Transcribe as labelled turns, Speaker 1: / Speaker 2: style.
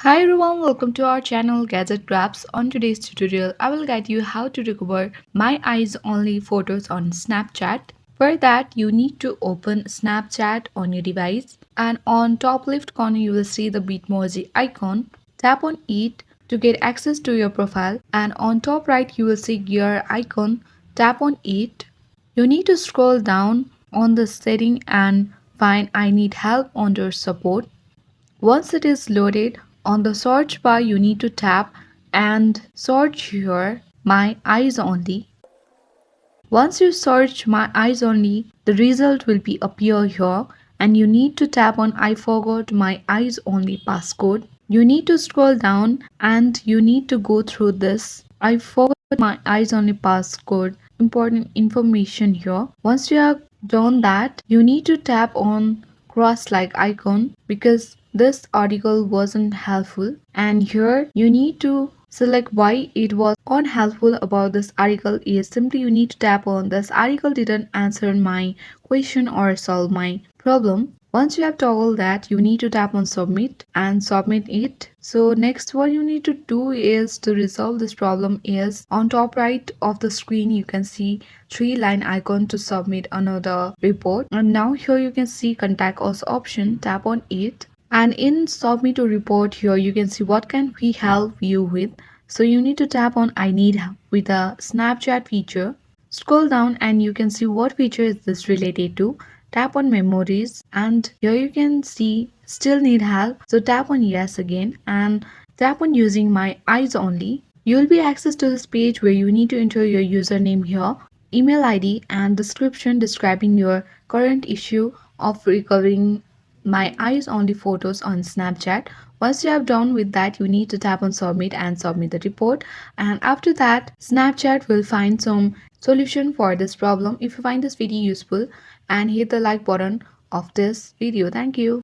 Speaker 1: Hi everyone, welcome to our channel Gadget Grabs. On today's tutorial, I will guide you how to recover my eyes only photos on Snapchat. For that, you need to open Snapchat on your device, and on top left corner you will see the Bitmoji icon. Tap on it to get access to your profile, and on top right you will see gear icon. Tap on it. You need to scroll down on the setting and find I need help under support. Once it is loaded, on the search bar you need to tap and search here My Eyes Only. Once you search My Eyes Only, the result will be appear here and you need to tap on I forgot my eyes only passcode. You need to scroll down and you need to go through this I forgot my eyes only passcode important information here. Once you have done that, you need to tap on cross like icon because this article wasn't helpful, and here you need to select why it was unhelpful about this article is simply you need to tap on this article didn't answer my question or solve my problem. Once you have toggled that, you need to tap on submit and submit it. So next what you need to do is to resolve this problem is on top right of the screen you can see three line icon to submit another report, and now here you can see contact us option. Tap on it, and in submit a report here you can see what can we help you with. So you need to tap on I need help with a Snapchat feature. Scroll down and you can see what feature is this related to. Tap on memories and here you can see still need help. So tap on yes again and tap on using my eyes only. You will be access to this page where you need to enter your username here, email ID and description describing your current issue of recovering my eyes only photos on Snapchat. Once you have done with that, you need to tap on submit and submit the report. And after that, Snapchat will find some solution for this problem. If you find this video useful, and hit the like button of this video. Thank you.